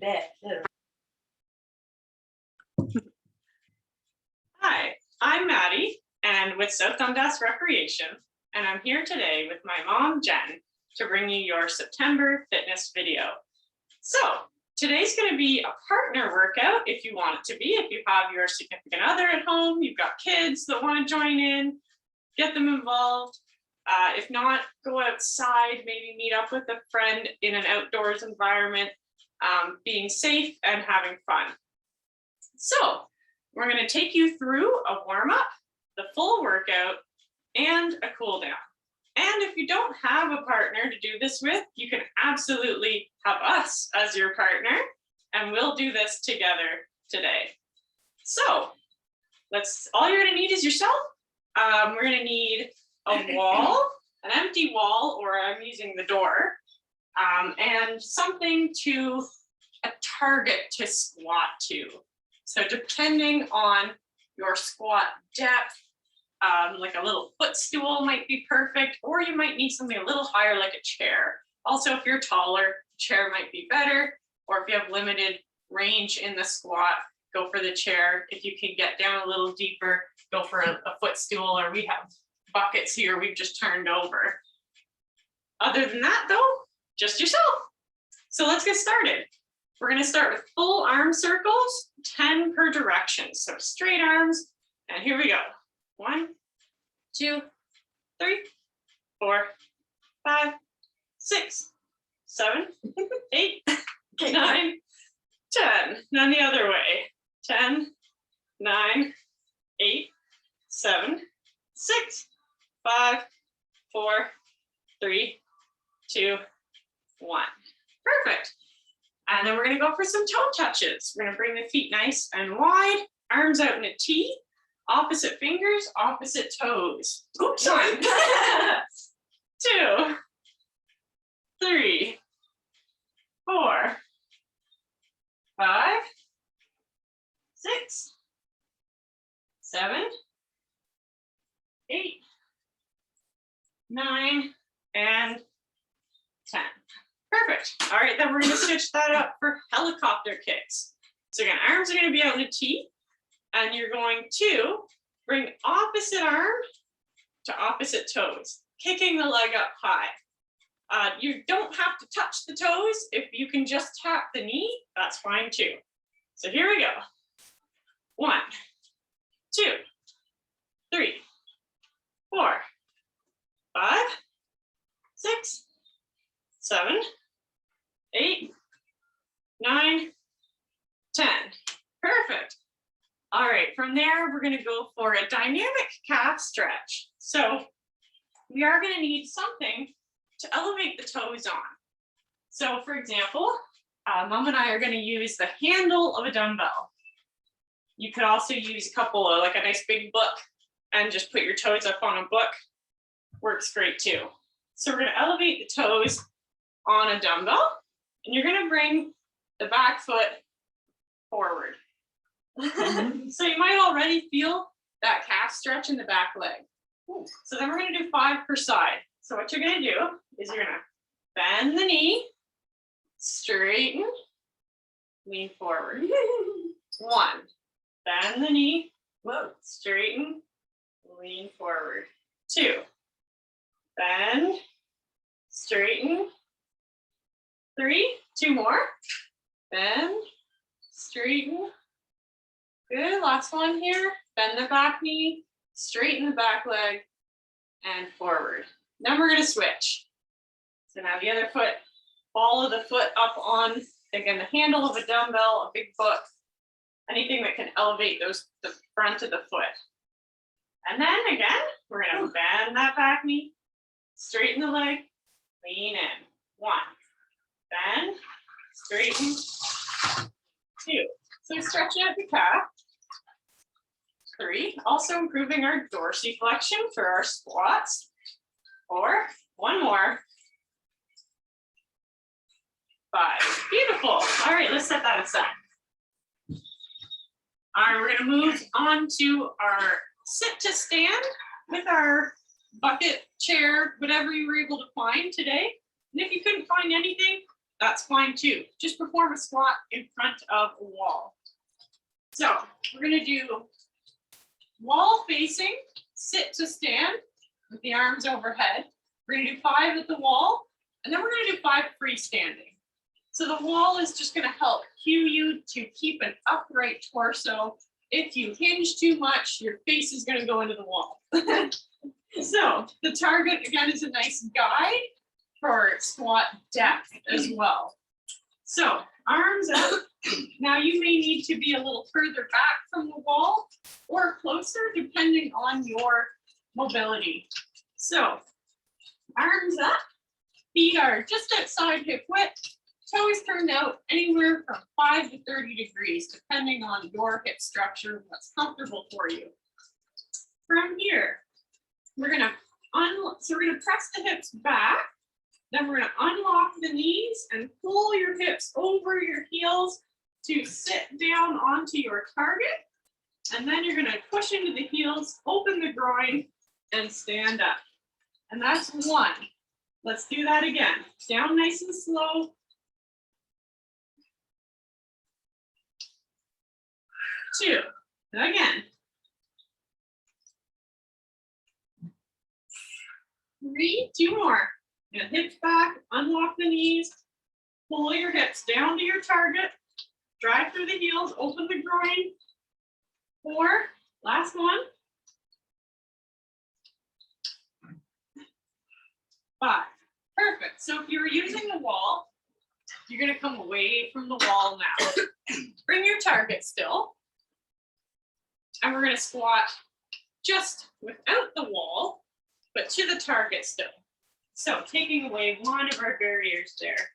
bed. Hi, I'm Matty, and with South Dundas Recreation, and I'm here today with my mom, Jen, to bring you your September fitness video. So today's going to be a partner workout if you want it to be. If you have your significant other at home, you've got kids that want to join in, get them involved. If not, go outside, maybe meet up with a friend in an outdoors environment, being safe and having fun. So we're going to take you through a warm-up, the full workout, and a cool down. And if you don't have a partner to do this with, you can absolutely have us as your partner, and we'll do this together today. So all you're going to need is yourself. We're going to need a wall, an empty wall, or I'm using the door, and something a target to squat to. So depending on your squat depth, like a little footstool might be perfect, or you might need something a little higher like a chair. Also, if you're taller, a chair might be better, or if you have limited range in the squat, go for the chair. If you can get down a little deeper, go for a footstool, or we have buckets here we've just turned over. Other than that though, just yourself. So let's get started. We're going to start with full arm circles, 10 per direction. So straight arms, and here we go. 1, 2, 3, 4, 5, 6, 7, 8, 9, 10. Now the other way. 10, 9, 8, 7, 6, 5, 4, 3, 2, 1. Perfect. And then we're going to go for some toe touches. We're going to bring the feet nice and wide, arms out in a T, opposite fingers, opposite toes. Oops, sorry. 2, 3, 4, 5, 6, 7, 8, 9, and 10. Perfect. All right, then we're going to switch that up for helicopter kicks. So again, arms are going to be out in a T, and you're going to bring opposite arm to opposite toes, kicking the leg up high. You don't have to touch the toes. If you can just tap the knee, that's fine too. So here we go. 1, 2, 3, 4, 5, 6, 7, 8, 9, 10. Perfect. All right, from there, we're going to go for a dynamic calf stretch. So we are going to need something to elevate the toes on. So for example, Mom and I are going to use the handle of a dumbbell. You could also use a couple of, like a nice big book, and just put your toes up on a book. Works great too. So we're going to elevate the toes on a dumbbell, and you're going to bring the back foot forward. So you might already feel that calf stretch in the back leg. So then we're going to do 5 per side. So what you're going to do is you're going to bend the knee, straighten, lean forward. 1, bend the knee, straighten, lean forward. 2, bend, straighten. 3, 2 more, bend, straighten. Good, last one here, bend the back knee, straighten the back leg, and forward. Then we're going to switch. So now the other foot, follow the foot up on, again, the handle of a dumbbell, a big book, anything that can elevate the front of the foot. And then again, we're going to bend that back knee, straighten the leg, lean in. 1, bend, straighten. 2, so stretching out the calf. 3, also improving our dorsiflexion for our squats. 4, 1 more. 5, beautiful. All right, let's set that aside. All right, we're going to move on to our sit to stand with our bucket, chair, whatever you were able to find today. And if you couldn't find anything, that's fine too. Just perform a squat in front of a wall. So we're gonna do wall facing, sit to stand with the arms overhead. We're gonna do 5 at the wall, and then we're gonna do 5 freestanding. So the wall is just gonna help cue you to keep an upright torso. If you hinge too much, your face is gonna go into the wall. So the target, again, is a nice guide for squat depth as well. So arms up. Now you may need to be a little further back from the wall or closer, depending on your mobility. So arms up, feet are just outside hip width, toes turned out anywhere from 5 to 30 degrees, depending on your hip structure, what's comfortable for you. From here, we're gonna press the hips back. Then we're gonna unlock the knees and pull your hips over your heels to sit down onto your target. And then you're gonna push into the heels, open the groin, and stand up. And that's 1. Let's do that again. Down nice and slow. 2. Again. 3, 2 more. And hips back, unlock the knees, pull your hips down to your target, drive through the heels, open the groin. 4, last one. 5, perfect. So if you're using the wall, you're gonna come away from the wall now. Bring your target still. And we're gonna squat just without the wall, but to the target still. So taking away one of our barriers there.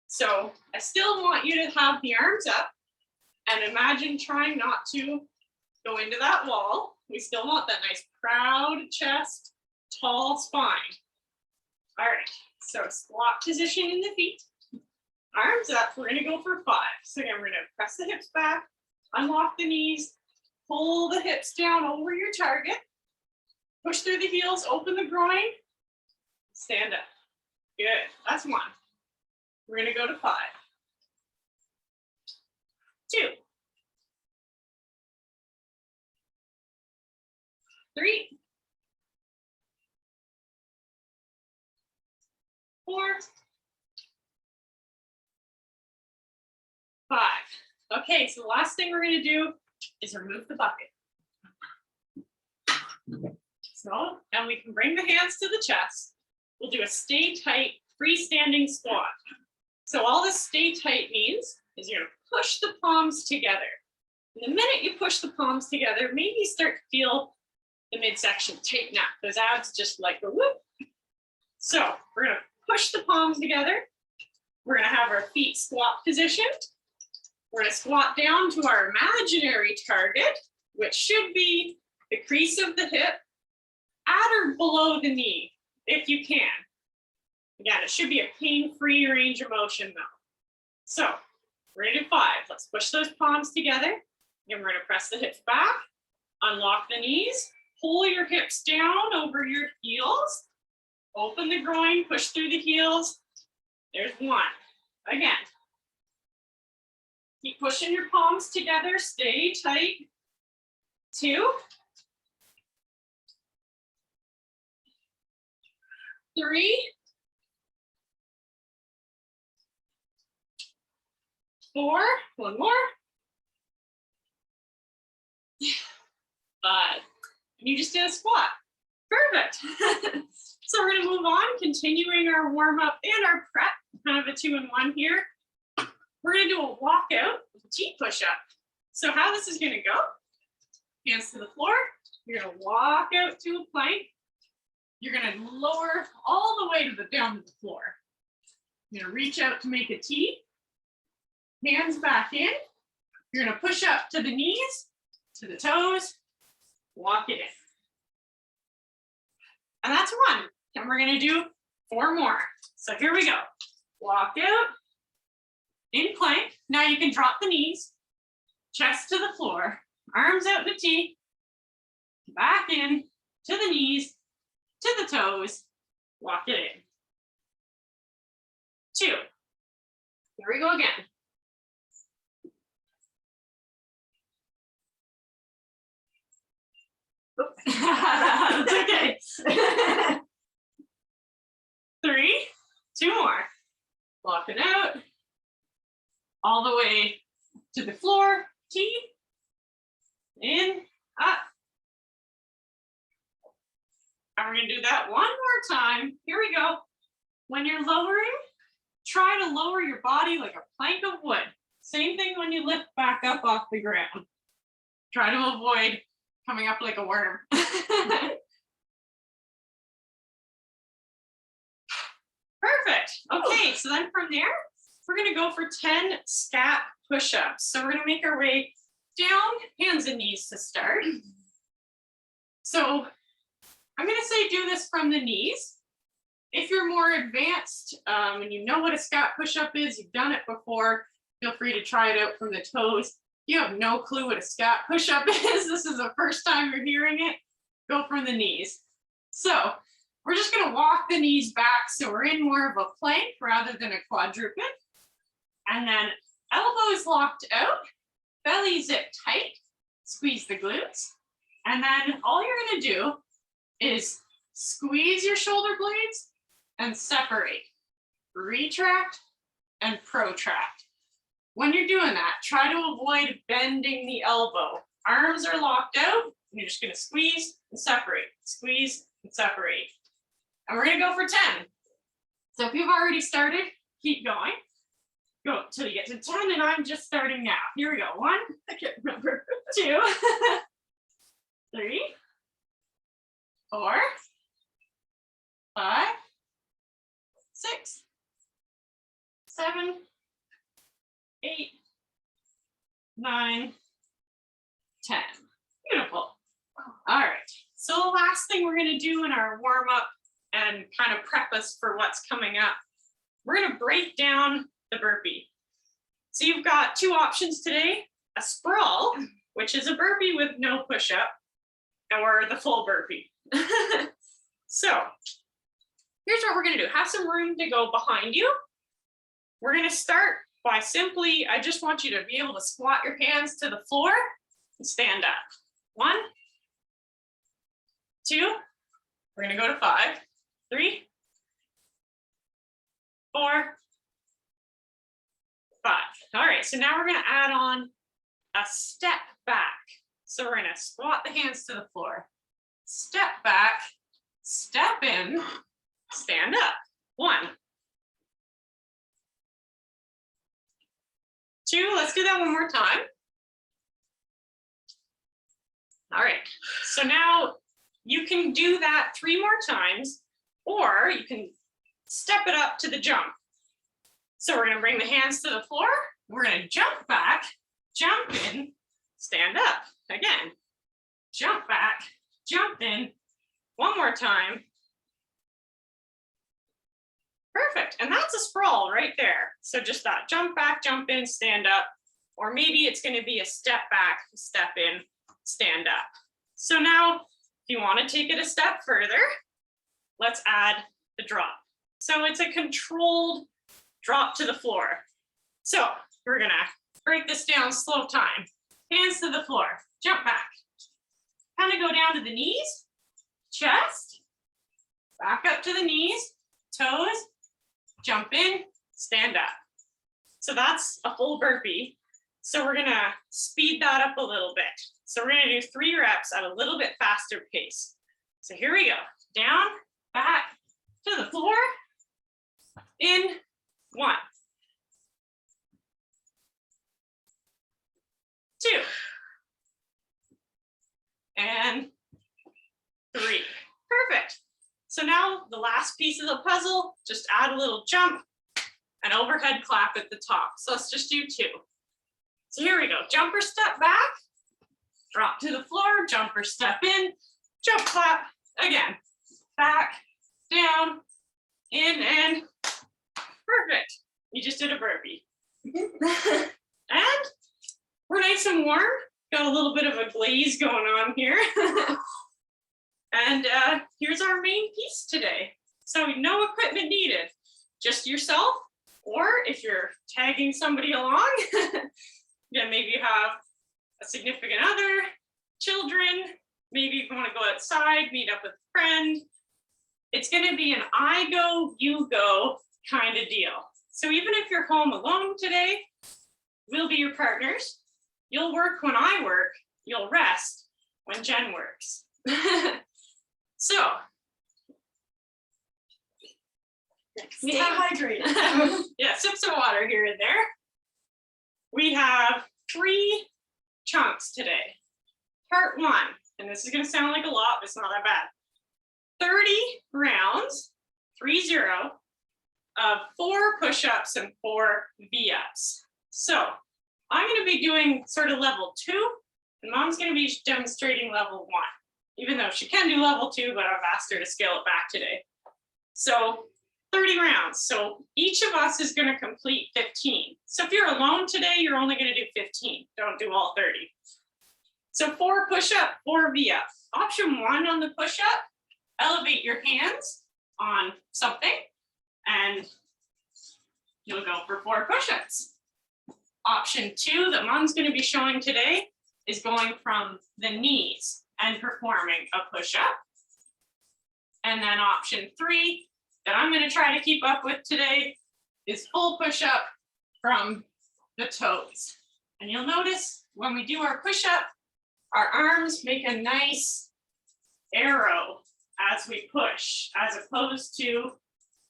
So I still want you to have the arms up and imagine trying not to go into that wall. We still want that nice proud chest, tall spine. All right, so squat position in the feet. Arms up, we're gonna go for 5. So again, we're gonna press the hips back, unlock the knees, pull the hips down over your target, push through the heels, open the groin, stand up. Good, that's 1. We're gonna go to 5. 2. 3. 4. 5. Okay, so the last thing we're gonna do is remove the bucket. So, and we can bring the hands to the chest. We'll do a stay tight freestanding squat. So all this stay tight means is you're gonna push the palms together. And the minute you push the palms together, maybe you start to feel the midsection tighten up. Those abs just like a whoop. So we're gonna push the palms together. We're gonna have our feet squat positioned. We're gonna squat down to our imaginary target, which should be the crease of the hip at or below the knee, if you can. Again, it should be a pain-free range of motion though. So we're gonna do 5. Let's push those palms together. Again, we're gonna press the hips back, unlock the knees, pull your hips down over your heels, open the groin, push through the heels. There's 1. Again, keep pushing your palms together, stay tight. 2. 3. 4. 1 more. 5. And you just did a squat. Perfect. So we're gonna move on, continuing our warm up and our prep, kind of a 2-in-1 here. We're gonna do a walkout G push-up. So how this is gonna go, hands to the floor, you're gonna walk out to a plank. You're gonna lower all the way down to the floor. You're gonna reach out to make a T, hands back in. You're gonna push up to the knees, to the toes, walk it in. And that's 1. And we're gonna do 4 more. So here we go. Walk out, in plank. Now you can drop the knees, chest to the floor, arms out in a T, back in, to the knees, to the toes, walk it in. 2. Here we go again. That's okay. 3, 2 more. Lock it out. All the way to the floor. T. In, up. And we're going to do that one more time. Here we go. When you're lowering, try to lower your body like a plank of wood. Same thing when you lift back up off the ground. Try to avoid coming up like a worm. Perfect. Okay, so then from there, we're going to go for 10 scat push-ups. So we're going to make our way down, hands and knees to start. So I'm going to say do this from the knees. If you're more advanced and you know what a scat push-up is, you've done it before, feel free to try it out from the toes. If you have no clue what a scat push-up is, this is the first time you're hearing it, go from the knees. So we're just going to walk the knees back so we're in more of a plank rather than a quadruped. And then elbows locked out, belly zip tight, squeeze the glutes. And then all you're going to do is squeeze your shoulder blades and separate, retract and protract. When you're doing that, try to avoid bending the elbow. Arms are locked out, and you're just going to squeeze and separate, squeeze and separate. And we're going to go for 10. So if you've already started, keep going. Go till you get to 10, and I'm just starting now. Here we go. 1, I can't remember. 2, 3, 4, 5, 6, 7, 8, 9, 10. Beautiful. All right. So the last thing we're going to do in our warm up and kind of prep us for what's coming up, we're going to break down the burpee. So you've got 2 options today: a sprawl, which is a burpee with no push-up, or the full burpee. So here's what we're going to do. Have some room to go behind you. We're going to start by simply, I just want you to be able to squat your hands to the floor and stand up. 1, 2, we're going to go to 5, 3, 4, 5. All right, so now we're going to add on a step back. So we're going to squat the hands to the floor, step back, step in, stand up. 1, 2, let's do that one more time. All right, so now you can do that 3 more times, or you can step it up to the jump. So we're going to bring the hands to the floor. We're going to jump back, jump in, stand up. Again, jump back, jump in. One more time. Perfect. And that's a sprawl right there. So just that jump back, jump in, stand up. Or maybe it's going to be a step back, step in, stand up. So now, if you want to take it a step further, let's add the drop. So it's a controlled drop to the floor. So we're going to break this down slow time. Hands to the floor, jump back. Kind of go down to the knees, chest, back up to the knees, toes, jump in, stand up. So that's a full burpee. So we're going to speed that up a little bit. So we're going to do 3 reps at a little bit faster pace. So here we go. Down, back, to the floor, in, 1, 2, and 3. Perfect. So now the last piece of the puzzle, just add a little jump and overhead clap at the top. So let's just do 2. So here we go. Jumper step back, drop to the floor, jumper step in, jump clap, again, back, down, in, and perfect. You just did a burpee. And we're nice and warm. Got a little bit of a glaze going on here. And here's our main piece today. So no equipment needed, just yourself Or if you're tagging somebody along, yeah, maybe you have a significant other, children, maybe you want to go outside, meet up with a friend. It's going to be an I go, you go kind of deal. So even if you're home alone today, we'll be your partners. You'll work when I work, you'll rest when Jen works. So, stay hydrated. Yeah, sips of water here and there. We have 3 chunks today. Part 1, and this is going to sound like a lot, but it's not that bad. 30 rounds, 30, of 4 push-ups and 4 V-ups. So I'm going to be doing sort of level 2, and Mom's going to be demonstrating level 1, even though she can do level 2, but I've asked her to scale it back today. So 30 rounds. So each of us is going to complete 15. So if you're alone today, you're only going to do 15. Don't do all 30. So 4 push-up, 4 V-up. Option 1 on the push-up, elevate your hands on something and you'll go for 4 push-ups. Option 2 that Mom's going to be showing today is going from the knees and performing a push-up. And then option 3 that I'm going to try to keep up with today is full push-up from the toes. And you'll notice when we do our push-up, our arms make a nice arrow as we push, as opposed to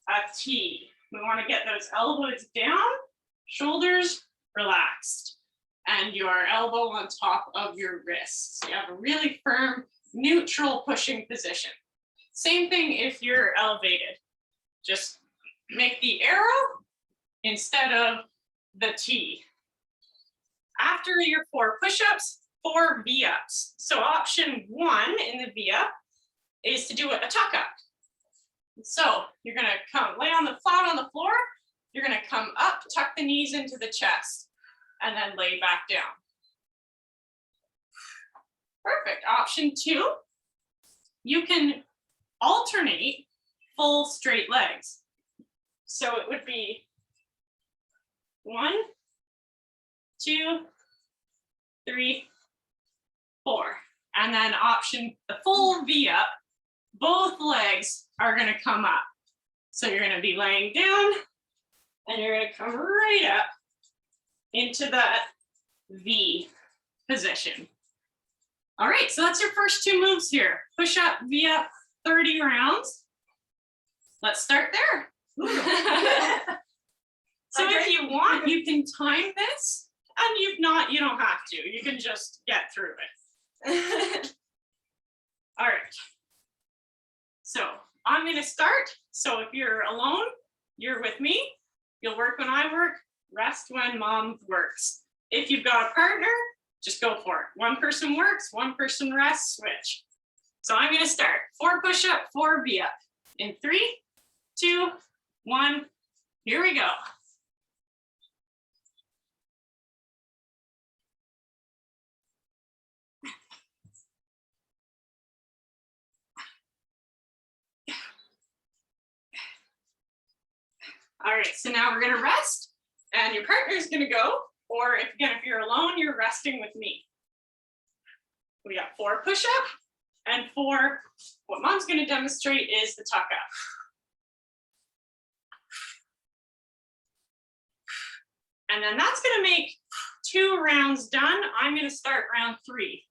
a T. We want to get those elbows down, shoulders relaxed, and your elbow on top of your wrist. So you have a really firm, neutral pushing position. Same thing if you're elevated. Just make the arrow instead of the T. After your 4 push-ups, 4 V-ups. So option 1 in the V-up is to do a tuck up. So you're going to come lay on the flat on the floor. You're going to come up, tuck the knees into the chest, and then lay back down. Perfect. Option 2, you can alternate full straight legs. So it would be 1, 2, 3, 4. And then option, the full V-up, both legs are going to come up. So you're going to be laying down and you're going to come right up into that V position. All right, so that's your first 2 moves here. Push up, V up, 30 rounds. Let's start there. So if you want, you can time this, and if not, you don't have to. You can just get through it. All right. So I'm going to start. So if you're alone, you're with me. You'll work when I work, rest when Mom works. If you've got a partner, just go for it. 1 person works, 1 person rests, switch. So I'm going to start. 4 push-up, 4 V-up. In 3, 2, 1, here we go. All right, so now we're going to rest, and your partner's going to go, or if you're alone, you're resting with me. We got 4 push-up and 4, what Mom's going to demonstrate is the tuck up. And then that's going to make 2 rounds done. I'm going to start round 3.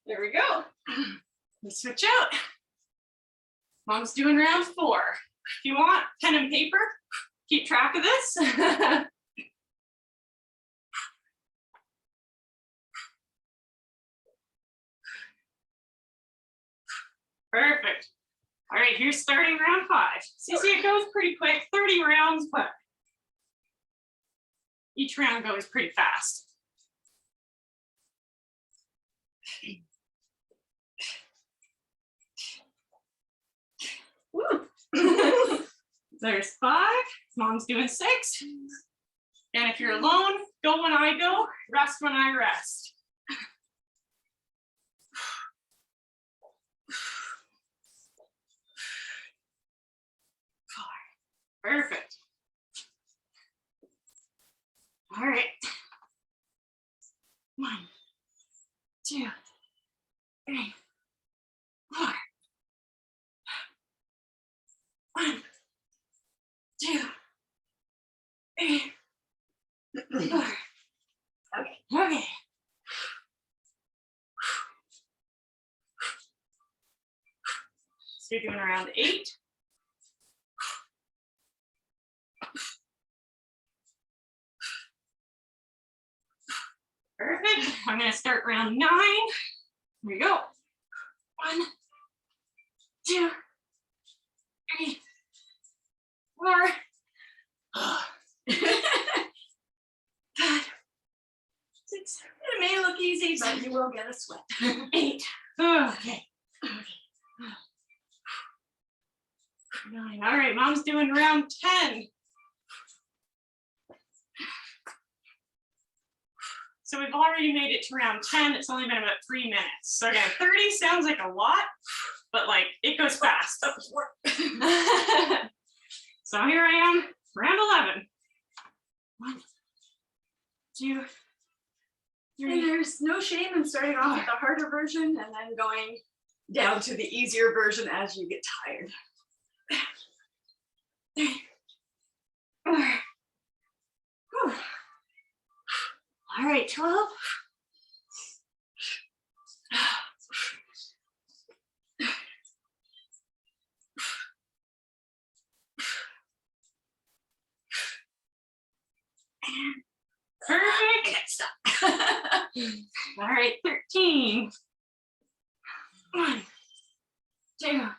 There we go. Let's switch out. Mom's doing round 4. If you want pen and paper, keep track of this. Perfect. All right, here's starting round 5. So you see it goes pretty quick, 30 rounds, but each round goes pretty fast. Woo. There's 5. Mom's doing 6. And if you're alone, go when I go, rest when I rest. Perfect. All right. 1, 2, 3, 4. 1, 2, 3, 4. Okay. So you're doing around 8. Perfect. I'm going to start round 9. Here we go. 1, 2, 3, 4. 5, 6. It may look easy, but you will get a sweat. 8. Okay. 9. All right, mom's doing round 10. So we've already made it to round 10. It's only been about 3 minutes. So again, 30 sounds like a lot, but like it goes fast. So here I am, round 11. 1, 2, 3. And there's no shame in starting off with the harder version and then going down to the easier version as you get tired. 3, 4. Whew. All right, 12. Perfect. Stop. All right, 13. 1, 2,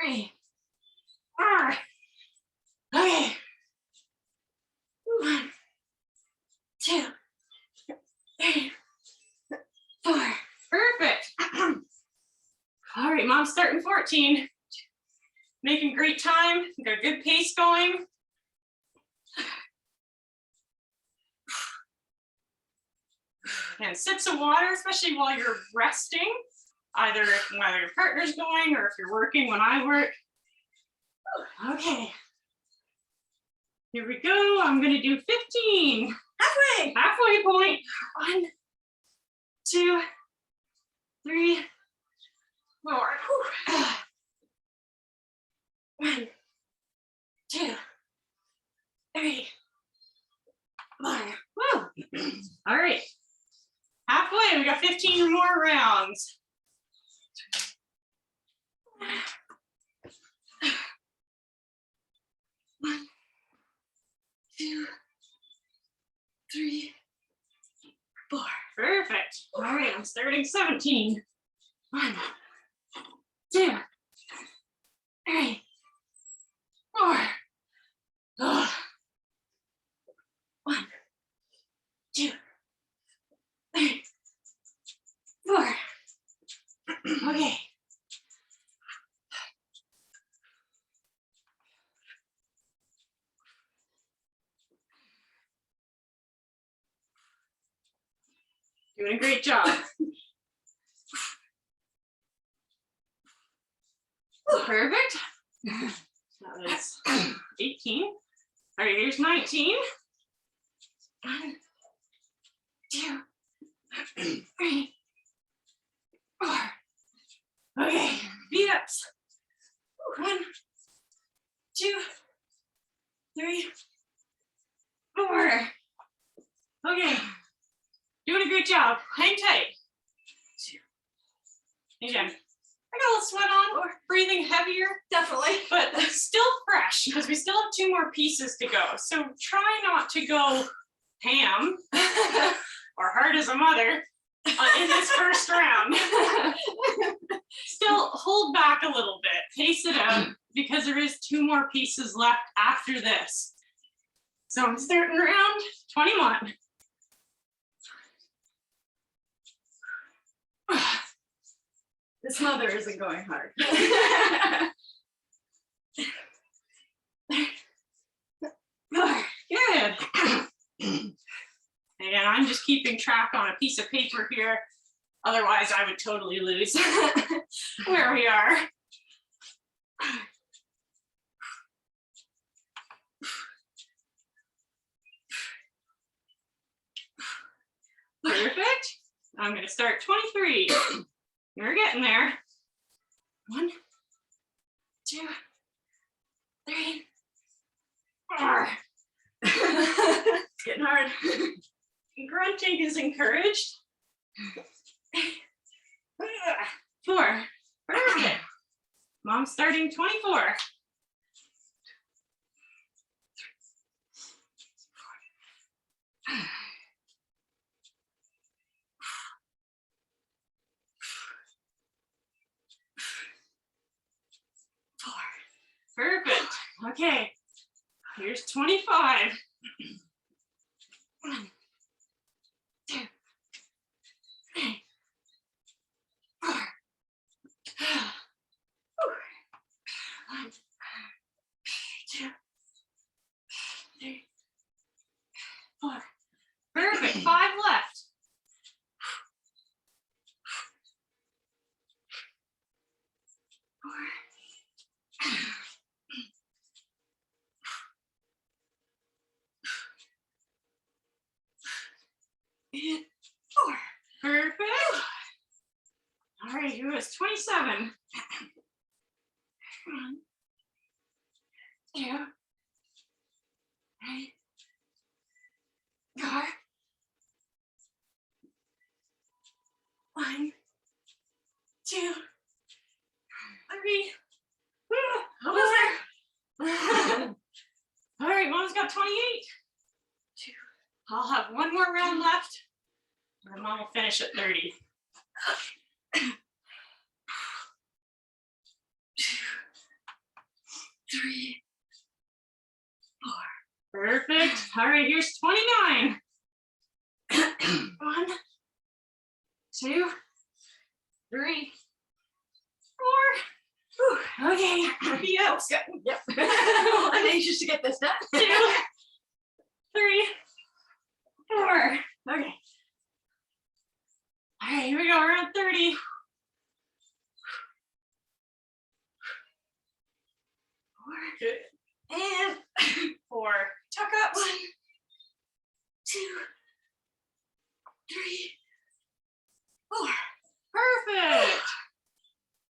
3, 4. Okay. 1, 2, 3, 4. Perfect. All right, mom's starting 14. Making great time. Got a good pace going. And sips of water, especially while you're resting, either while your partner's going or if you're working when I work. Okay. Here we go. I'm going to do 15. Halfway point. 1, 2, 3, 4. 1, 2, 3, 4. Woo. All right. Halfway, we got 15 more rounds. 1, 2, 3, 4. Perfect. All right, I'm starting 17. 1, 2, 3, 4. 1, 2, 3, 4. Okay. Doing a great job. Perfect. That was 18. All right, here's 19. 1, 2, 3, 4. Okay, beat ups. 1, 2, 3, 4. Okay, doing a great job. Hang tight. Again, I got a little sweat on, or breathing heavier. Definitely. But still fresh because we still have 2 more pieces to go. So try not to go ham or hard as a mother in this first round. Still hold back a little bit, pace it out because there is 2 more pieces left after this. So I'm starting round 21. This mother isn't going hard. Good. Again, I'm just keeping track on a piece of paper here. Otherwise, I would totally lose where we are. Perfect. I'm going to start 23. You're getting there. 1, 2, 3, 4. It's getting hard. Grunting is encouraged. 4. Perfect. Mom's starting 24. 4. Perfect. Okay. Here's 25. 1, 2, 3, 4. 1, 2, 3, 4. Perfect. 5 left. 4. And 4. Perfect. All right, here is 27. 1, 2, 3, 4. 1, 2, 3. Almost there. All right, Mom's got 28. 2. I'll have one more round left, and Mom will finish at 30. 2, 3, 4. Perfect. All right, here's 29. 1, 2, 3, 4. Okay, repeat up. Yep. I'm anxious to get this done. 2, 3, 4. Okay. All right, here we go. Around 30. 4. Good. And 4. tuck up. 1, 2, 3, 4. Perfect.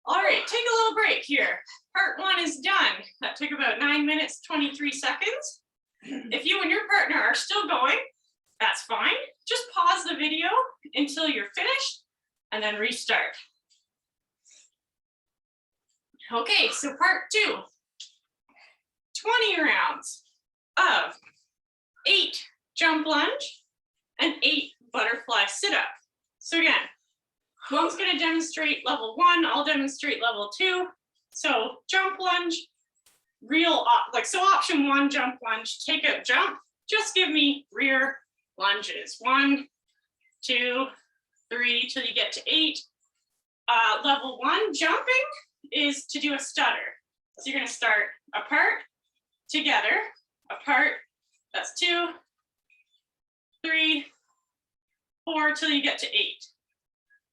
All right, take a little break here. Part 1 is done. That took about 9 minutes, 23 seconds. If you and your partner are still going, that's fine. Just pause the video until you're finished and then restart. Okay, so part 2. 20 rounds of 8 jump lunge and 8 butterfly sit-up. So again, Mom's going to demonstrate level 1, I'll demonstrate level 2. So jump lunge, option 1, jump lunge, take out jump. Just give me rear lunges. 1, 2, 3 till you get to 8. Level 1 jumping is to do a stutter. So you're going to start apart, together, apart. That's 2, 3, 4 till you get to 8.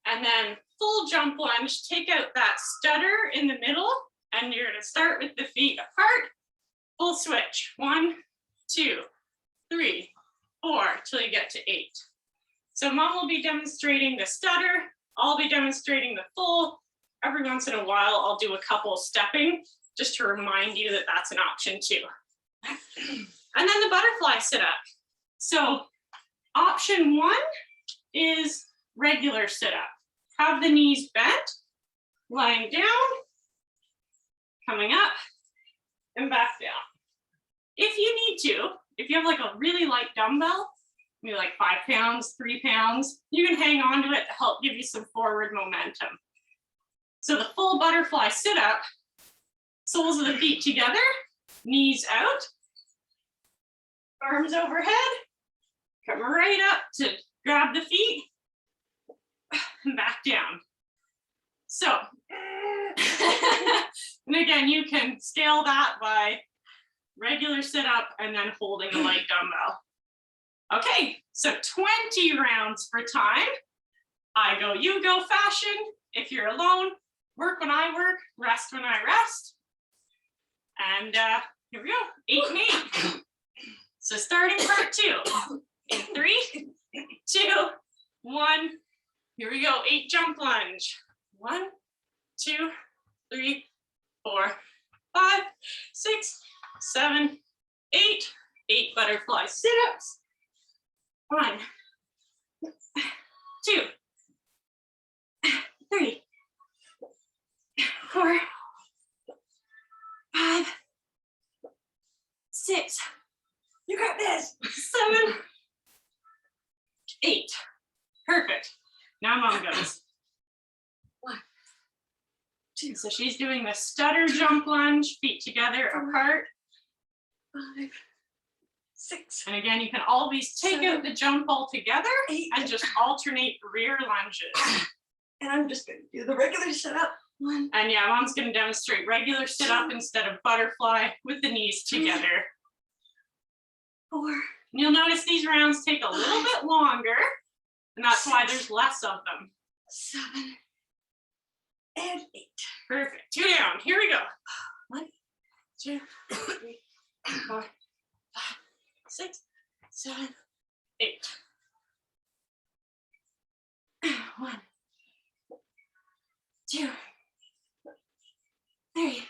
And then full jump lunge, take out that stutter in the middle, and you're going to start with the feet apart, full switch. 1, 2, 3, 4 till you get to 8. So Mom will be demonstrating the stutter, I'll be demonstrating the full. Every once in a while, I'll do a couple stepping just to remind you that that's an option too. And then the butterfly sit-up. So option 1 is regular sit-up. Have the knees bent, lying down, coming up, and back down. If you need to, if you have like a really light dumbbell, maybe like 5 pounds, 3 pounds, you can hang on to it to help give you some forward momentum. So the full butterfly sit-up, soles of the feet together, knees out, arms overhead, come right up to grab the feet, and back down. So, and again, you can scale that by regular sit up, and then holding a light dumbbell. Okay, so 20 rounds for time. I go, you go fashion. If you're alone, work when I work, rest when I rest. And here we go, 8 and 8. So starting part 2. In 3, 2, 1. Here we go, 8 jump lunge. 1, 2, 3, 4, 5, 6, 7, 8. 8 butterfly sit-ups. 1, 2, 3, 4, 5, 6. You got this. 7, 8. Perfect. Now mom goes. 1, 2. So she's doing the stutter jump lunge, feet together apart. 5, 6. And again, you can always take out the jump altogether 8. and just alternate rear lunges. And I'm just going to do the regular sit up. 1. And yeah, mom's going to demonstrate regular sit up instead of butterfly with the knees together. 4. And you'll notice these rounds take a little bit longer, and that's why there's less of them. 7 and 8. Perfect. 2 down. Here we go. 1, 2, 3, 4, 5, 6, 7, 8. 1, 2, 3,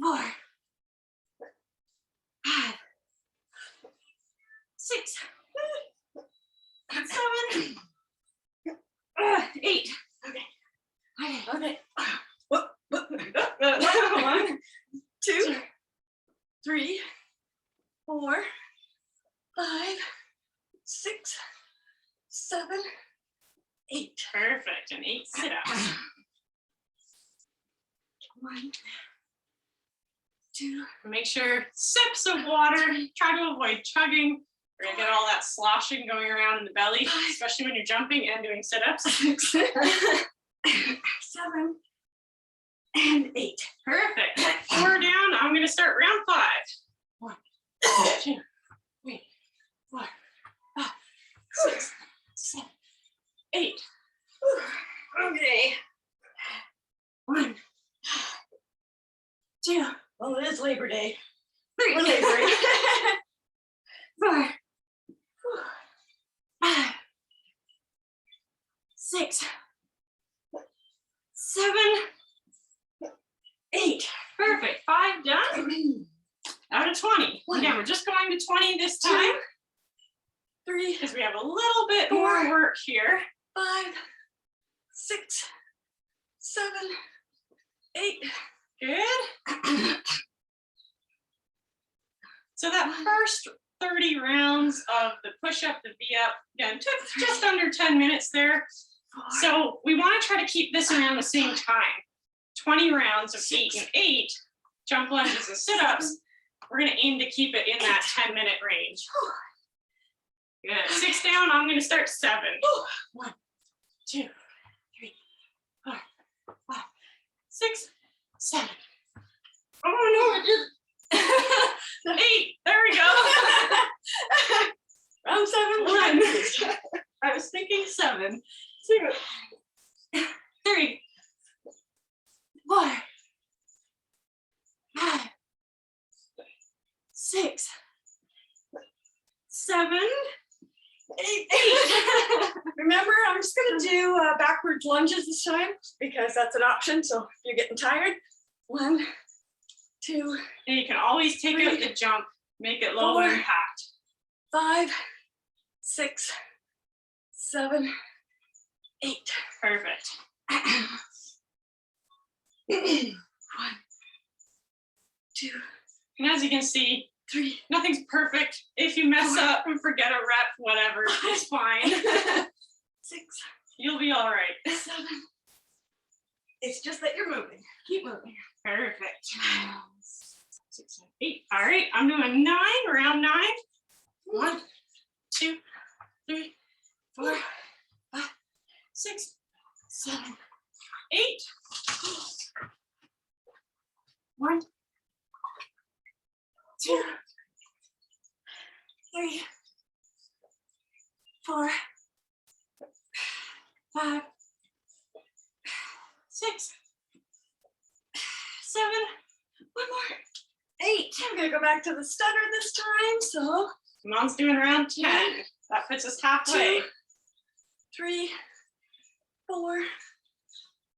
4, 5, 6, 7, 8. Okay. Okay. Whoop, whoop. 1, 2, 3, 4, 5, 6, 7, 8. Perfect. And 8 sit-ups. 1, 2. Make sure sips of water. Try to avoid chugging. We're gonna get all that sloshing going around in the belly, especially when you're jumping and doing sit-ups. 6, 7 and 8. Perfect. 4 down. I'm gonna start round 5. 1, 2, 3, 4, 5, 6, 7, 8. Okay. 1, 2, Well, it is Labor Day. 3, We're laboring. 4, 5, 6, 7, 8. Perfect. 5 done. Out of 20. Again, we're just going to 20 this time 3, because we have a little bit more work here. 5, 6, 7, 8. Good. So that first 30 rounds of the push-up, the V-up, again, took just under 10 minutes there. So we want to try to keep this around the same time. 20 rounds of 8 and 8, jump lunges and sit-ups. We're going to aim to keep it in that 10-minute range. Good. 6 down, I'm going to start 7. 1, 2, 3, 4, 5, 6, 7. Oh no, it didn't. 8. There we go. Round 7. 1. I was thinking 7. 2, 3, 4, 5, 6, 7, 8. Remember, I'm just going to do backwards lunges this time because that's an option. So if you're getting tired, 1, 2, and you can always take 3, out the jump, make it low 4, impact. 5, 6, 7, 8. Perfect. 1, 2, And as you can see, 3, nothing's perfect. If you mess up and forget a rep, whatever, it's fine. 6, You'll be all right. 7. It's just that you're moving. Keep moving. Perfect. 6, 7, 8. All right, I'm doing 9, round 9. 1, 2, 3, 4, 5, 6, 7, 8. 1, 4, 5, 6, 7, one more, 8. I'm gonna go back to the stutter this time. So Mom's doing around 10. That puts us halfway. 2, 3, 4,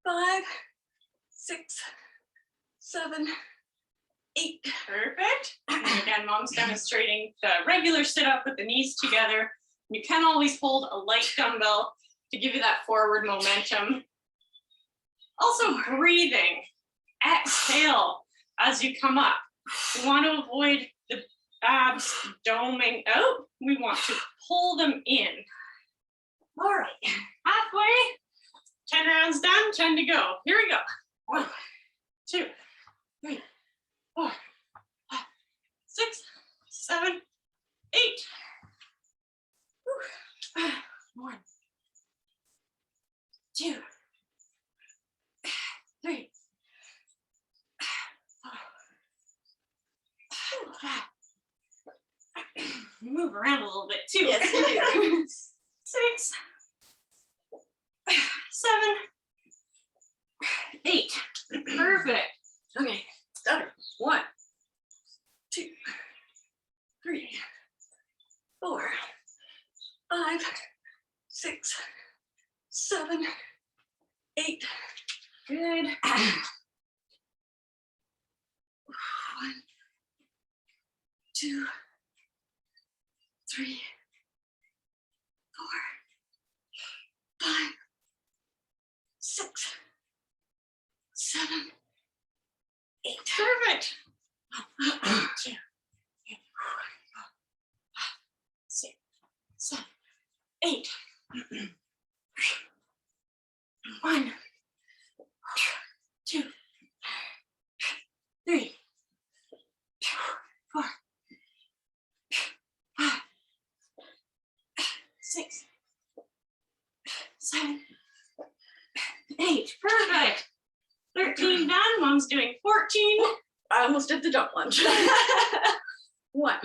5, 6, 7, 8. Perfect. And again, Mom's demonstrating the regular sit-up with the knees together. You can always hold a light dumbbell to give you that forward momentum. Also breathing. Exhale as you come up. We want to avoid the abs doming out. We want to pull them in. All right. Halfway. 10 rounds done, 10 to go. Here we go. 1, 2, 3, 4, 5, 6, 7, 8. 1, 2, 3, 4, 5. Move around a little bit too. Yes, you do. 6, 7, 8. Perfect. Okay, stutter. 1, 2, 3, 4, 5, 6, 7, 8. Good. 1, 2, 3, 4, 5, 6, 7, 8. Perfect. 1, 2, 3, 4, 5, 6, 7, 8. 1, 2, 3, 4, 5, 6, 7, 8. Perfect. 13 done. Mom's doing 14. I almost did the jump lunge. 1,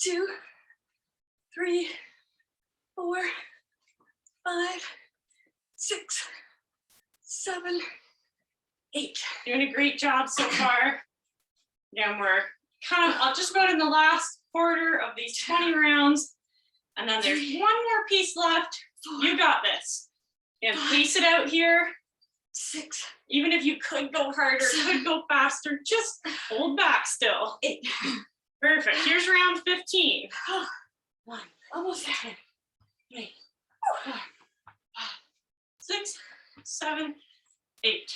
2, 3, 4, 5, 6, 7, 8. Doing a great job so far. Again, we're I'll just go in the last quarter of these 20 rounds, and then there's one more piece left. 4, You got this. And pace it out here. 6, Even if you could go harder, could go faster, just hold back still. 8. Perfect. Here's round 15. 1, Almost there. 3, 4, 5, 6, 7, 8.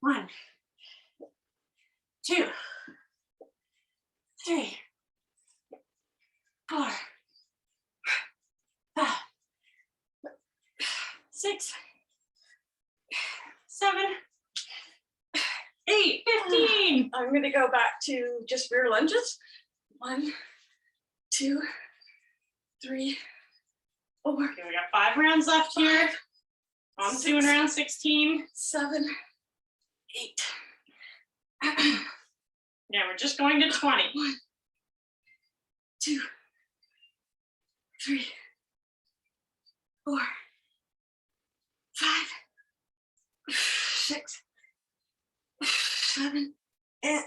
1, 2, 3, 4, 5, 6, 7, 8, 15. I'm going to go back to just rear lunges. 1, 2, 3, 4. Okay, we got 5 rounds left here. On to in round 16. 7, 8. Yeah, we're just going to 20. 1, 2, 3, 4, 5, 6, 7, and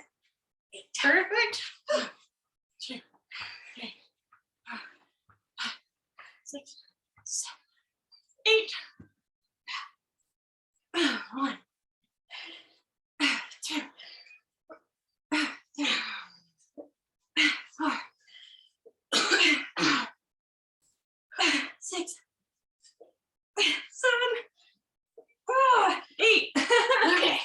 8. Perfect. 1, 2, 3, 4, 5, 6, 7, 8. 1, 2, 3, 4, 6, 7, 8. Okay.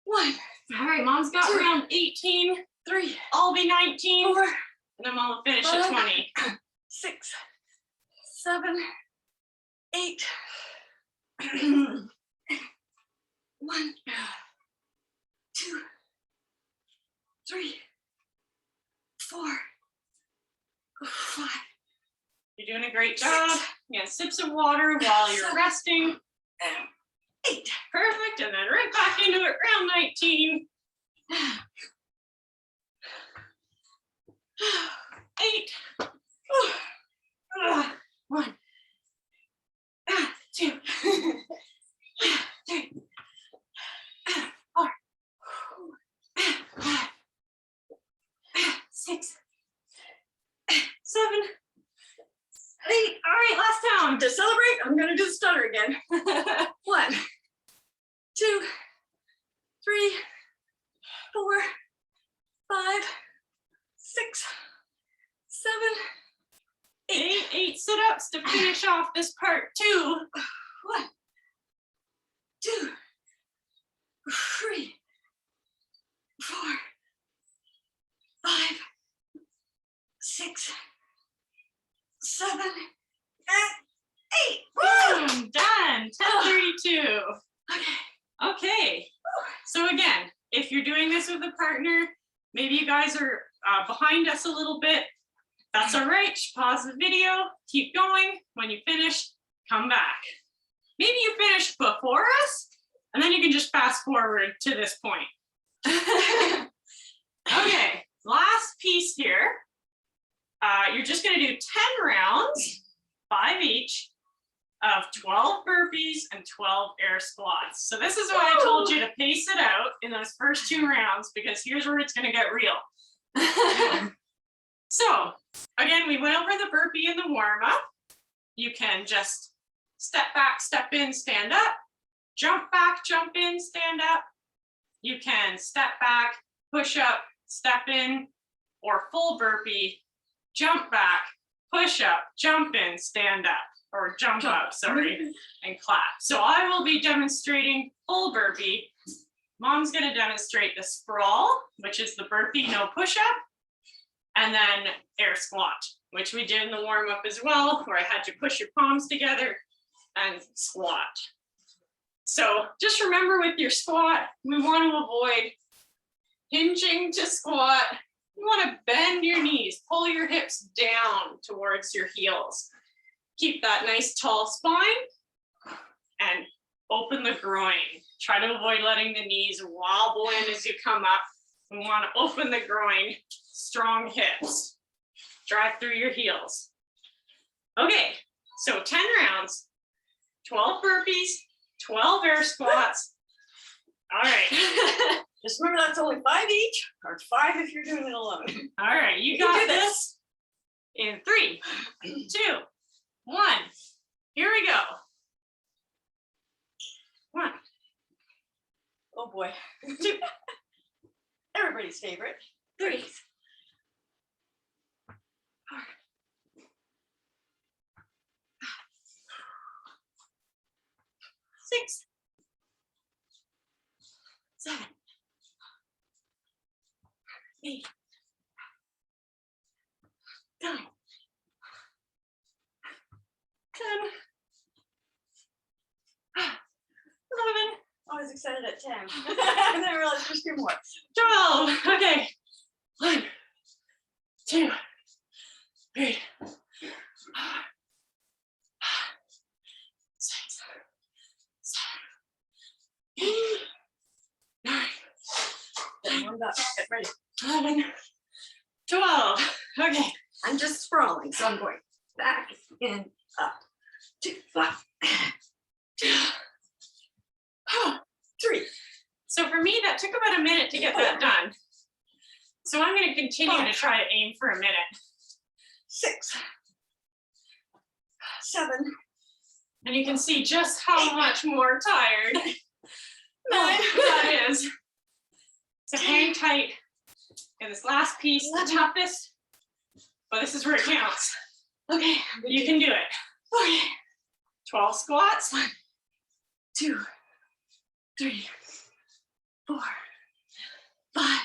1, All right, Mom's got 2, round 18. 3, I'll be 19. 4, And then Mom will finish at 20. 6, 7, 8. 1, 2, 3, 4, 5. You're doing a great job. Yeah, sips of water while you're resting. 8. Perfect. And then right back into it, round 19. 8. 6, 7, 8. All right, last time. To celebrate, I'm gonna do the stutter again. 1, 2, 3, 4, 5, 6, 7, 8. 8 sit-ups to finish off this part 2. 1, 2, 3, 4, 5, 6, 7, and 8. Boom, done. 10:32. Okay. Okay. So again, if you're doing this with a partner, maybe you guys are behind us a little bit. That's all right. Just pause the video, keep going. When you finish, come back. Maybe you finished before us, and then you can just fast forward to this point. Okay, last piece here. You're just gonna do 10 rounds, 5 each, of 12 burpees and 12 air squats. So this is why I told you to pace it out in those first 2 rounds, because here's where it's gonna get real. So again, we went over the burpee in the warm up. You can just step back, step in, stand up, jump back, jump in, stand up. You can step back, push up, step in, or full burpee, jump back, push up, jump in, stand up, or jump up, sorry, and clap. So I will be demonstrating full burpee. Mom's gonna demonstrate the sprawl, which is the burpee, no push up, and then air squat, which we did in the warm up as well, where I had you push your palms together and squat. So just remember with your squat, we want to avoid hinging to squat. You want to bend your knees, pull your hips down towards your heels. Keep that nice tall spine and open the groin. Try to avoid letting the knees wobble in as you come up. We want to open the groin, strong hips. Drive through your heels. Okay, so 10 rounds, 12 burpees, 12 air squats. All right. Just remember that's only 5 each, or 5 if you're doing it alone. All right, you can got do this in 3, 2, 1. Here we go. 1, Oh boy. 2, Everybody's favorite. 3, 6, 7, 8, 9, 10. I was excited at 10. And then I realized there's 2 more. 12. Okay. 1, 2, 3, 4, 6, 7, 8, 9, Get warmed up. Get ready. 11, 12. Okay. I'm just sprawling, so I'm going back and up. 2, 5, 3. So for me, that took about a minute to get that done. So I'm going to continue to try to aim for a minute. 6, 7, And you can see just how much more tired 9. that is. So hang tight in this last piece, the toughest, but this is where it counts. Okay, You can do it. Okay. 12 squats. 1, 2, 3, 4, 5,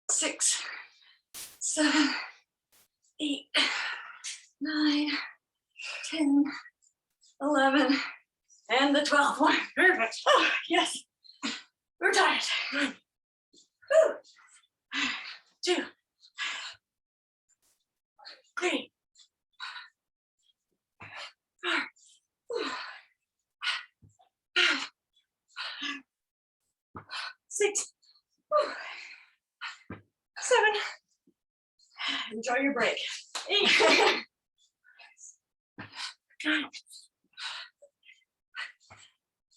6, 7, 8, 9, 10, 11, and the 12th one. Perfect. Oh, yes. We're tired. 2, 3, 4, 5, 6, 7. Enjoy your break. 8, 9,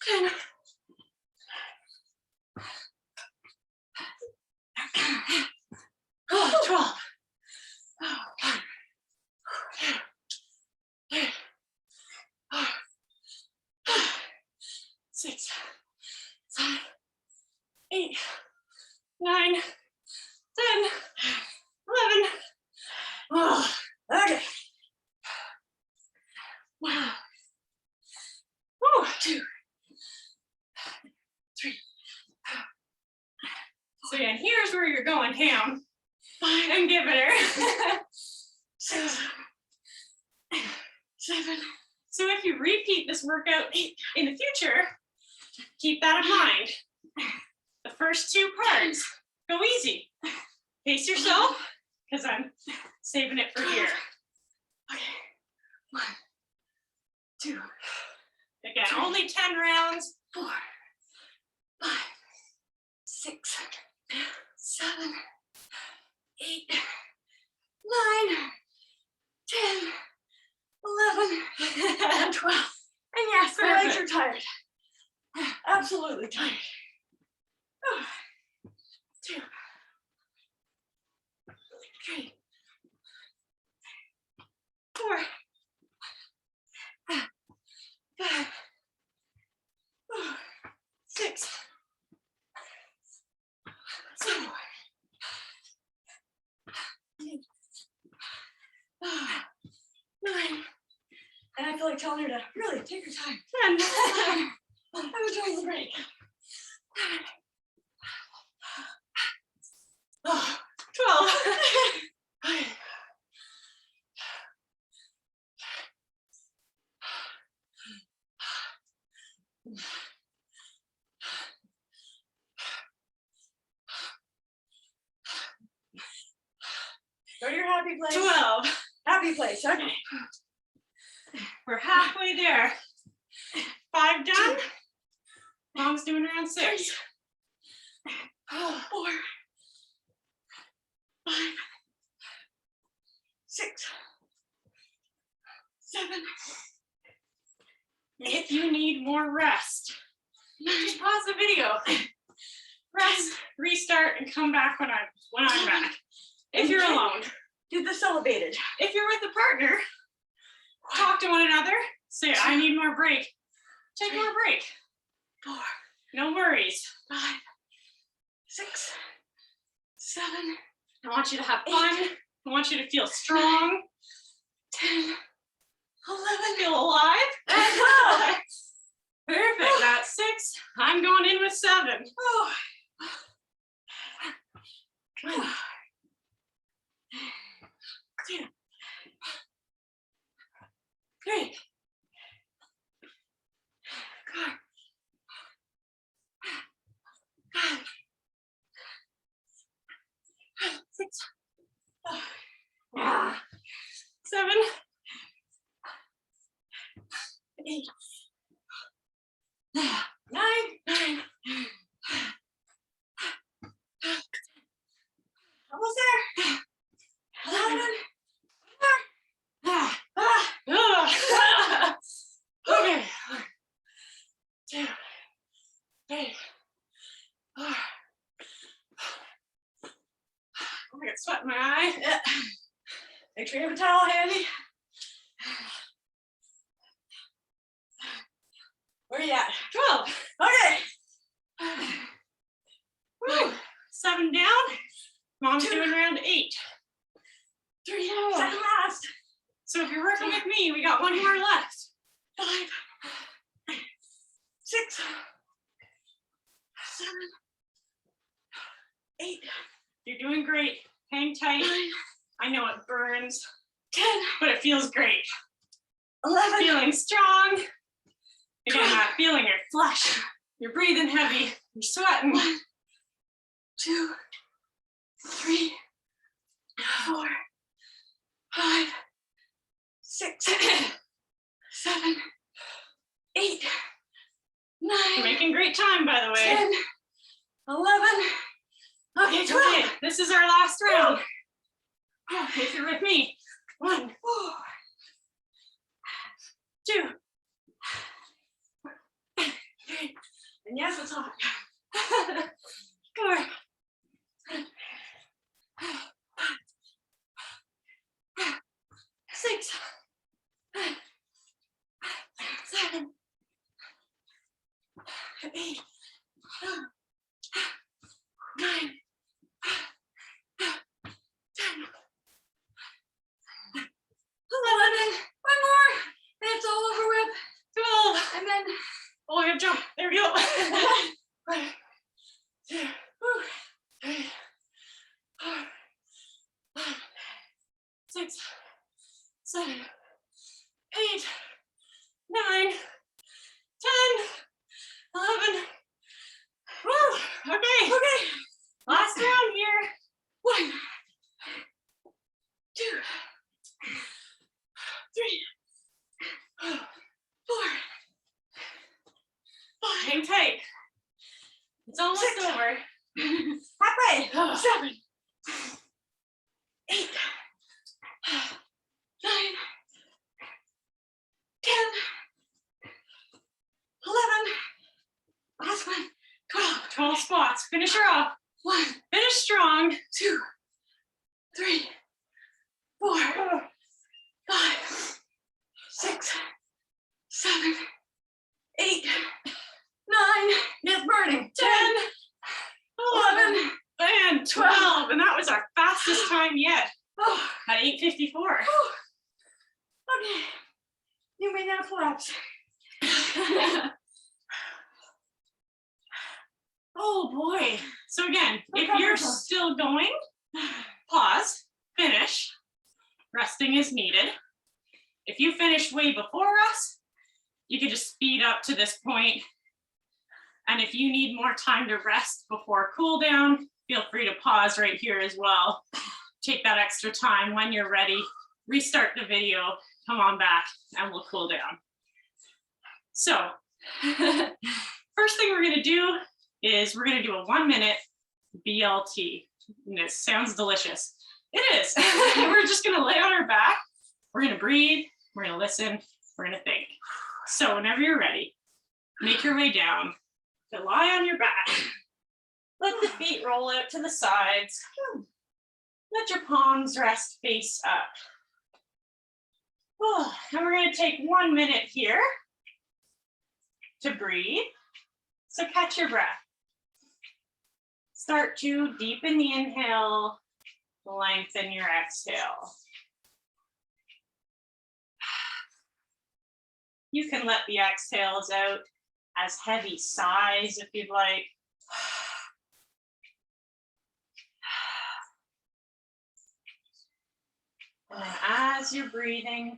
10. Oh, 12. Oh, 1, 2, 3, 4, 6, 7, 8, 9, 10, 11. Oh, Okay. wow. Woo. 2, 3. So again, here's where you're going ham. 5 and give it her. 6, 7. So if you repeat this workout in the future, keep that in mind. The first 2 parts, go easy. Pace yourself, because I'm saving it for here. Okay. 1, 2. Again, only 10 rounds. 4, 5, 6, 7, 8, 9, 10, 11, and 12. And yes, my legs are tired. Absolutely tired. 2, 3, 4, 5, 6, 7, 8, 9. And I feel like telling her to really take her time. 10. I'm enjoying the break. 12. Go to your happy place. 12. Happy place. Okay. We're halfway there. 5 done. Mom's doing round 6. 4, 5, 6, 7. If you need more rest, just pause the video. Rest, restart, and come back when I'm back. If you're alone. Do this elevated. If you're with a partner, talk to one another. Say, I need more break. Take more break. 4, No worries. 5, 6, 7. I want you to have fun. I want you to feel strong. 10, 11. Feel alive. And 12. Perfect. That's 6. I'm going in with 7. Oh. Great. 6. 7. 8. 9. Almost there. 11. Okay. 2, 3, 4. I got sweat in my eye. Yeah. Make sure you have a towel handy. Where are you at? 12. Okay. Woo. 7 down. Mom's doing round 8. 3. Oh. Second last. So if you're working with me, we got 1 more left. 5, 6, 7, 8. You're doing great. Hang tight. 9, I know it burns, 10, but it feels great. 11. Feeling strong. Again, that feeling your flesh. You're breathing heavy. You're sweating. 1, 2, 3, 4, 5, 6, 7, 8, 9. You're making great time, by the way. 10, 11. Okay, 12. Okay, this is our last round. If you're with me. 1, 2, 3. And yes, it's hot. 4, 6, 7, 8, 9, 10, 11. Woo, okay. Okay. Last round here. 1, 2, 3, 4, 5, Hang tight. It's almost 6. over. Halfway. 7, 8, 9, 10, 11. Last one. 12. 12 spots. Finish her off. 1, Finish strong. 2, 3, 4, 5, 6, 7, 8, 9. It's burning. 10, 11. And 12. And that was our fastest time yet Oh, at 8:54. oh. Okay. You may now collapse. Oh boy. So again, if Recover you're yourself. still going, pause, finish. Resting is needed. If you finish way before us, you can just speed up to this point. And if you need more time to rest before cool down, feel free to pause right here as well. Take that extra time. When you're ready, restart the video, come on back, and we'll cool down. So, first thing we're gonna do is we're gonna do a 1-minute BLT. And it sounds delicious. It is. We're just gonna lay on our back. We're gonna breathe, we're gonna listen, we're gonna think. So whenever you're ready, make your way down. So lie on your back. Let the feet roll out to the sides. Let your palms rest face up. Oh, and we're going to take 1 minute here to breathe. So catch your breath. Start to deepen the inhale, lengthen your exhale. You can let the exhales out as heavy sighs if you'd like. And then as you're breathing,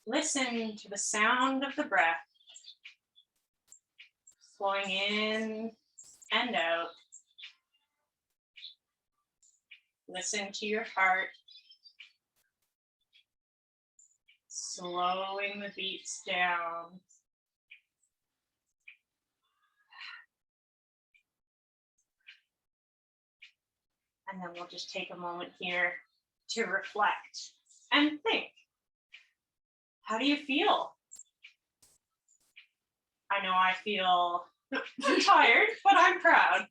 listen to the sound of the breath, flowing in and out. Listen to your heart, slowing the beats down. And then we'll just take a moment here to reflect and think. How do you feel? I know I feel tired, but I'm proud.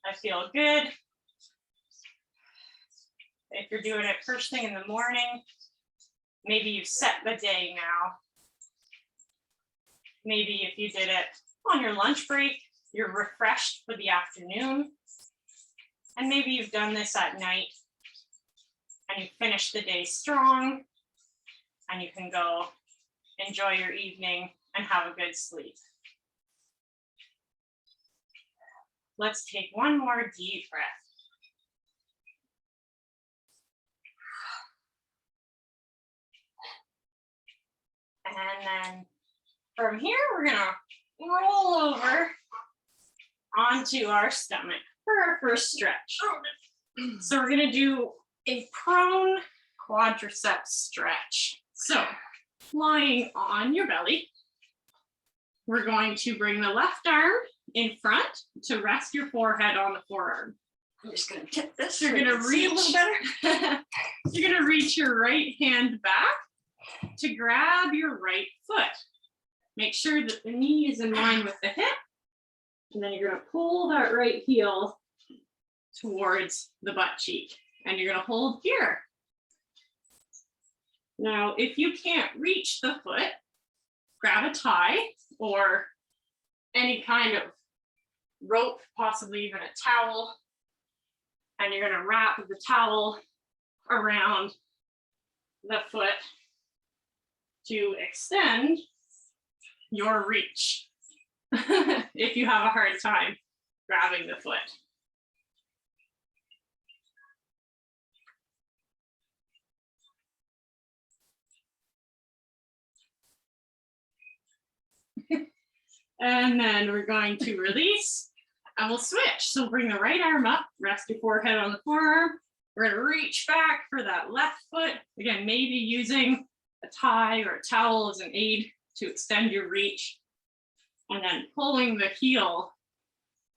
I feel good. If you're doing it first thing in the morning, maybe you've set the day now. Maybe if you did it on your lunch break, you're refreshed for the afternoon. And maybe you've done this at night and you finish the day strong and you can go enjoy your evening and have a good sleep. Let's take one more deep breath. And then from here, we're gonna roll over onto our stomach for our first stretch. So we're gonna do a prone quadricep stretch. So lying on your belly, we're going to bring the left arm in front to rest your forehead on the forearm. I'm just gonna tip this. You're gonna reach a little better. You're gonna reach your right hand back to grab your right foot. Make sure that the knee is in line with the hip. And then you're gonna pull that right heel towards the butt cheek. And you're gonna hold here. Now, if you can't reach the foot, grab a tie or any kind of rope, possibly even a towel. And you're gonna wrap the towel around the foot to extend your reach if you have a hard time grabbing the foot. And then we're going to release and we'll switch. So bring the right arm up, rest your forehead on the forearm. We're gonna reach back for that left foot. Again, maybe using a tie or a towel as an aid to extend your reach. And then pulling the heel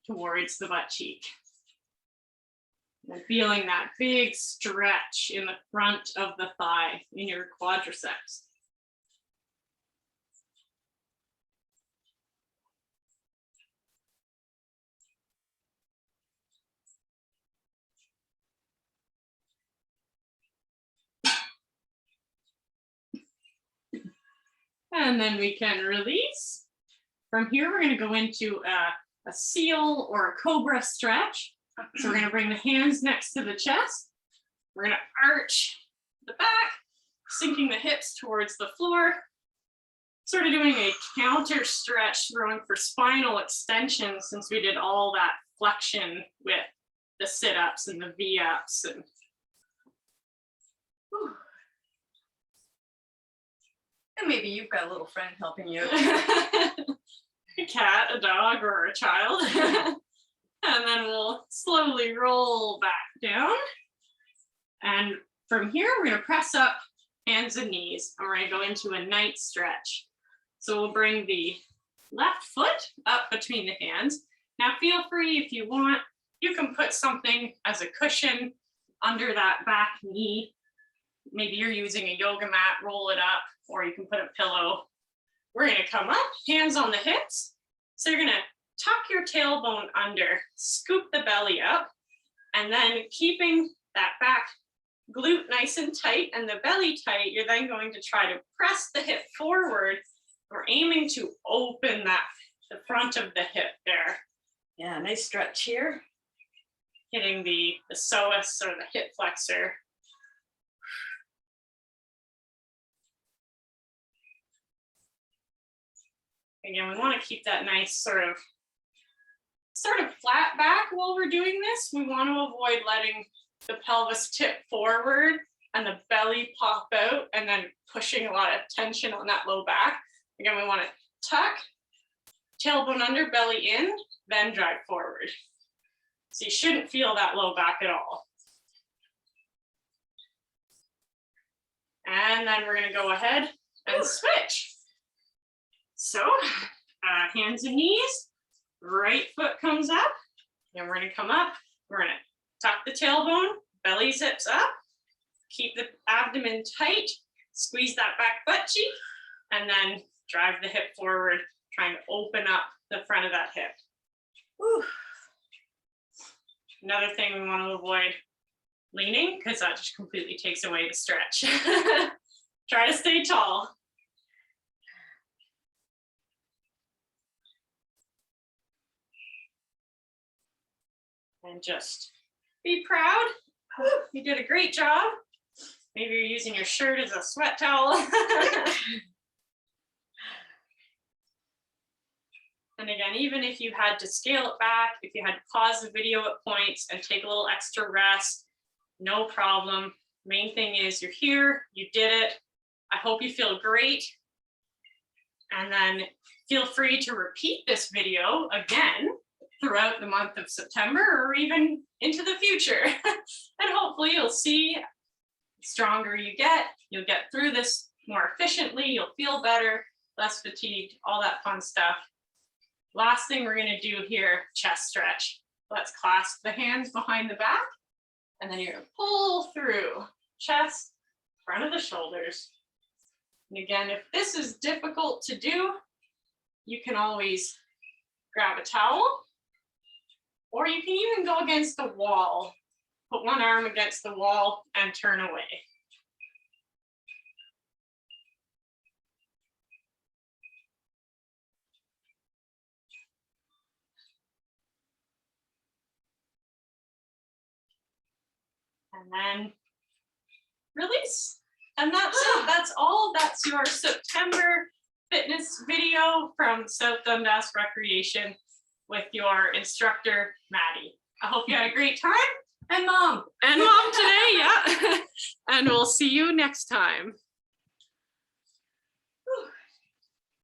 towards the butt cheek. And feeling that big stretch in the front of the thigh, in your quadriceps. And then we can release. From here, we're going to go into a seal or a Cobra Stretch. So we're going to bring the hands next to the chest. We're going to arch the back, sinking the hips towards the floor. Sort of doing a counter stretch, throwing for spinal extension since we did all that flexion with the sit-ups and the V-ups. And maybe you've got a little friend helping you. A cat, a dog, or a child. And then we'll slowly roll back down. And from here, we're going to press up hands and knees. And we're going to go into a night stretch. So we'll bring the left foot up between the hands. Now feel free, if you want, you can put something as a cushion under that back knee. Maybe you're using a yoga mat, roll it up, or you can put a pillow. We're going to come up, hands on the hips. So you're going to tuck your tailbone under, scoop the belly up, and then keeping that back glute nice and tight and the belly tight, you're then going to try to press the hip forward. We're aiming to open that, the front of the hip there. Yeah, nice stretch here. Hitting the psoas or the hip flexor. Again, we want to keep that nice sort of flat back while we're doing this. We want to avoid letting the pelvis tip forward and the belly pop out and then pushing a lot of tension on that low back. Again, we want to tuck, tailbone under, belly in, then drive forward. So you shouldn't feel that low back at all. And then we're going to go ahead and switch. So hands and knees, right foot comes up, and we're going to come up. We're going to tuck the tailbone, belly zips up, keep the abdomen tight, squeeze that back butt cheek, and then drive the hip forward, trying to open up the front of that hip. Whew. Another thing we want to avoid leaning, because that just completely takes away the stretch. Try to stay tall. And just be proud. You did a great job. Maybe you're using your shirt as a sweat towel. And again, even if you had to scale it back, if you had to pause the video at points and take a little extra rest, no problem. Main thing is you're here, you did it. I hope you feel great. And then feel free to repeat this video again throughout the month of September or even into the future. And hopefully you'll see the stronger you get, you'll get through this more efficiently, you'll feel better, less fatigued, all that fun stuff. Last thing we're going to do here, chest stretch. Let's clasp the hands behind the back, and then you're going to pull through chest, front of the shoulders. And again, if this is difficult to do, you can always grab a towel, or you can even go against the wall. Put one arm against the wall and turn away. And then release. And that's it. That's all. That's your September fitness video from South Dundas Recreation with your instructor, Matty. I hope you had a great time. And mom. And mom today, yeah. And we'll see you next time.